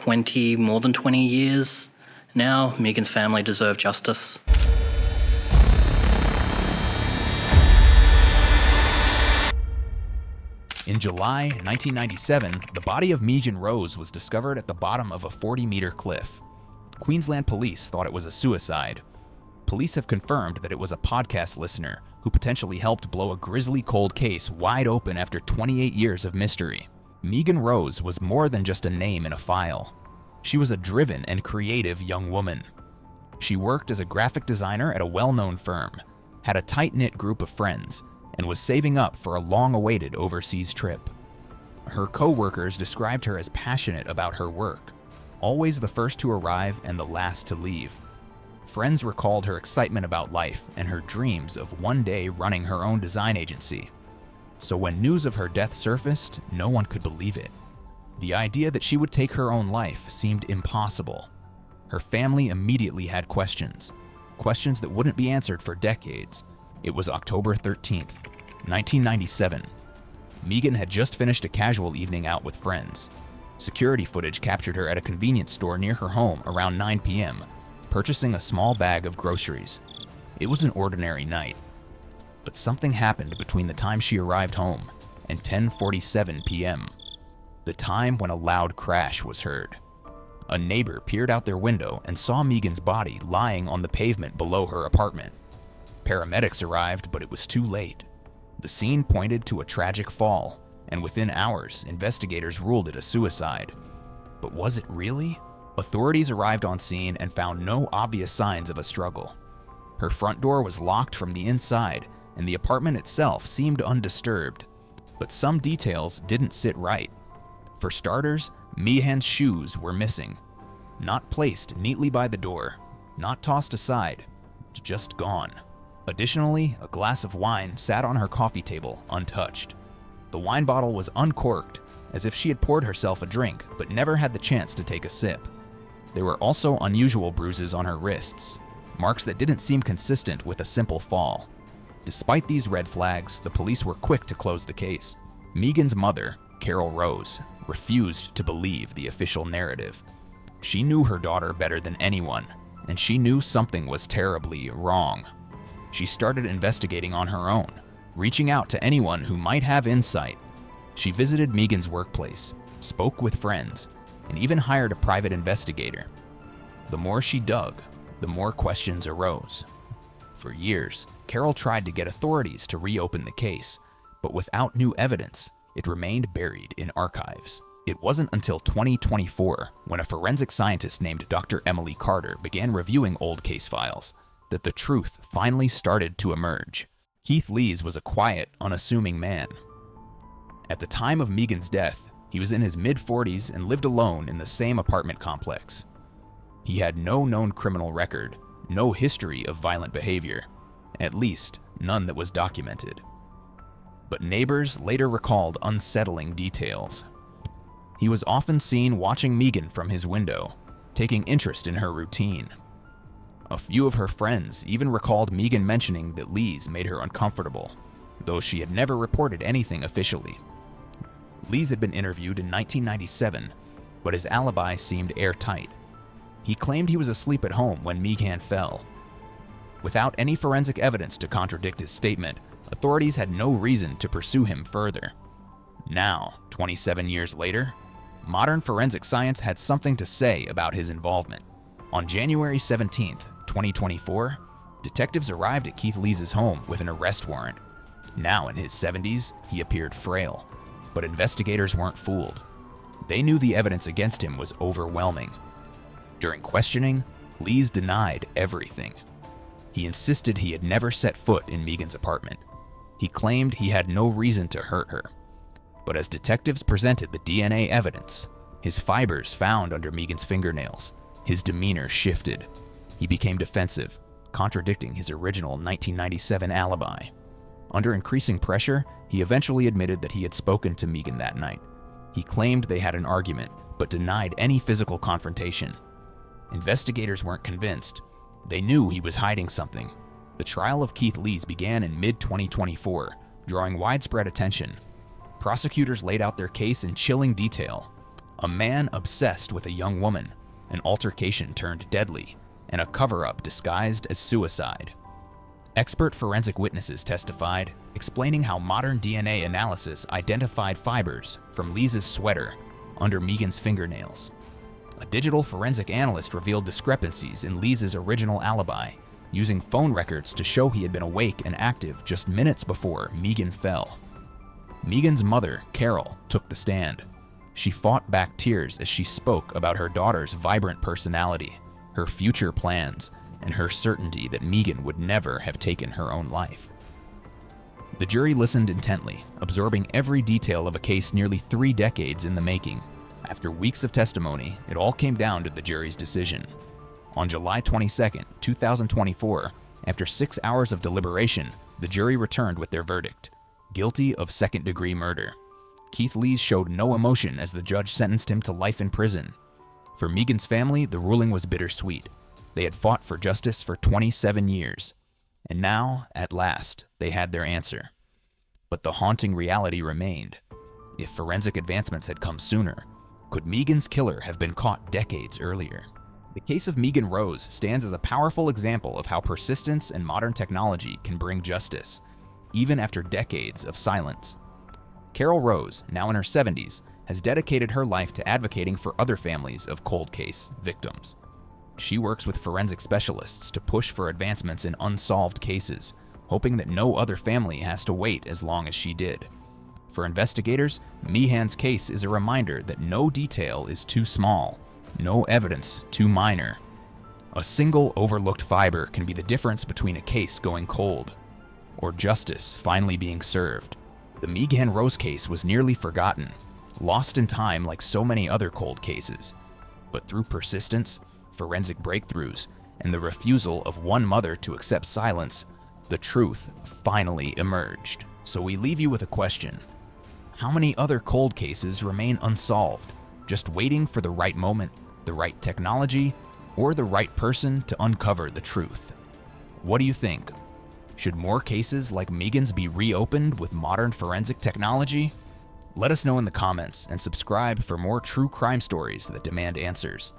more than 20 years now. Meaghan's family deserve justice. In July 1997, the body of Meaghan Rose was discovered at the bottom of a 40-meter cliff. Queensland police thought it was a suicide. Police have confirmed that it was a podcast listener who potentially helped blow a grisly cold case wide open after 28 years of mystery. Meaghan Rose was more than just a name in a file. She was a driven and creative young woman. She worked as a graphic designer at a well-known firm, had a tight-knit group of friends, and was saving up for a long-awaited overseas trip. Her co-workers described her as passionate about her work, always the first to arrive and the last to leave. Friends recalled her excitement about life and her dreams of one day running her own design agency. So when news of her death surfaced, no one could believe it. The idea that she would take her own life seemed impossible. Her family immediately had questions that wouldn't be answered for decades. It was October 13th, 1997. Meaghan had just finished a casual evening out with friends. Security footage captured her at a convenience store near her home around 9 p.m., purchasing a small bag of groceries. It was an ordinary night. But something happened between the time she arrived home and 10:47 p.m., the time when a loud crash was heard. A neighbor peered out their window and saw Meaghan's body lying on the pavement below her apartment. Paramedics arrived, but it was too late. The scene pointed to a tragic fall, and within hours, investigators ruled it a suicide. But was it really? Authorities arrived on scene and found no obvious signs of a struggle. Her front door was locked from the inside, and the apartment itself seemed undisturbed. But some details didn't sit right. For starters, Meaghan's shoes were missing. Not placed neatly by the door, not tossed aside, just gone. Additionally, a glass of wine sat on her coffee table, untouched. The wine bottle was uncorked, as if she had poured herself a drink but never had the chance to take a sip. There were also unusual bruises on her wrists, marks that didn't seem consistent with a simple fall. Despite these red flags, the police were quick to close the case. Meaghan's mother, Carol Rose, refused to believe the official narrative. She knew her daughter better than anyone, and she knew something was terribly wrong. She started investigating on her own, reaching out to anyone who might have insight. She visited Meaghan's workplace, spoke with friends, and even hired a private investigator. The more she dug, the more questions arose. For years, Carol tried to get authorities to reopen the case, but without new evidence, it remained buried in archives. It wasn't until 2024, when a forensic scientist named Dr. Emily Carter began reviewing old case files, that the truth finally started to emerge. Keith Lees was a quiet, unassuming man. At the time of Meaghan's death, he was in his mid-40s and lived alone in the same apartment complex. He had no known criminal record, no history of violent behavior, at least none that was documented. But neighbors later recalled unsettling details. He was often seen watching Meaghan from his window, taking interest in her routine. A few of her friends even recalled Meaghan mentioning that Lees made her uncomfortable, though she had never reported anything officially. Lees had been interviewed in 1997, but his alibi seemed airtight. He claimed he was asleep at home when Meaghan fell. Without any forensic evidence to contradict his statement, authorities had no reason to pursue him further. Now, 27 years later, modern forensic science had something to say about his involvement. On January 17, 2024, detectives arrived at Keith Lees' home with an arrest warrant. Now in his 70s, he appeared frail, but investigators weren't fooled. They knew the evidence against him was overwhelming. During questioning, Lees denied everything. He insisted he had never set foot in Meaghan's apartment. He claimed he had no reason to hurt her. But as detectives presented the DNA evidence, his fibers found under Meaghan's fingernails, his demeanor shifted. He became defensive, contradicting his original 1997 alibi. Under increasing pressure, he eventually admitted that he had spoken to Meaghan that night. He claimed they had an argument, but denied any physical confrontation. Investigators weren't convinced. They knew he was hiding something. The trial of Keith Lees began in mid-2024, drawing widespread attention. Prosecutors laid out their case in chilling detail. A man obsessed with a young woman, an altercation turned deadly, and a cover-up disguised as suicide. Expert forensic witnesses testified, explaining how modern DNA analysis identified fibers from Lisa's sweater under Meaghan's fingernails. A digital forensic analyst revealed discrepancies in Lisa's original alibi, using phone records to show he had been awake and active just minutes before Meaghan fell. Meaghan's mother, Carol, took the stand. She fought back tears as she spoke about her daughter's vibrant personality, her future plans, and her certainty that Meaghan would never have taken her own life. The jury listened intently, absorbing every detail of a case nearly 3 decades in the making. After weeks of testimony, it all came down to the jury's decision. On July 22, 2024, after 6 hours of deliberation, the jury returned with their verdict: guilty of second-degree murder. Keith Lees showed no emotion as the judge sentenced him to life in prison. For Meaghan's family, the ruling was bittersweet. They had fought for justice for 27 years, and now, at last, they had their answer. But the haunting reality remained. If forensic advancements had come sooner, could Meaghan's killer have been caught decades earlier? The case of Meaghan Rose stands as a powerful example of how persistence and modern technology can bring justice, even after decades of silence. Carol Rose, now in her 70s, has dedicated her life to advocating for other families of cold case victims. She works with forensic specialists to push for advancements in unsolved cases, hoping that no other family has to wait as long as she did. For investigators, Meaghan's case is a reminder that no detail is too small, no evidence too minor. A single overlooked fiber can be the difference between a case going cold or justice finally being served. The Meaghan Rose case was nearly forgotten, lost in time like so many other cold cases. But through persistence, forensic breakthroughs, and the refusal of one mother to accept silence, the truth finally emerged. So we leave you with a question. How many other cold cases remain unsolved, just waiting for the right moment, the right technology, or the right person to uncover the truth? What do you think? Should more cases like Meaghan's be reopened with modern forensic technology? Let us know in the comments and subscribe for more true crime stories that demand answers.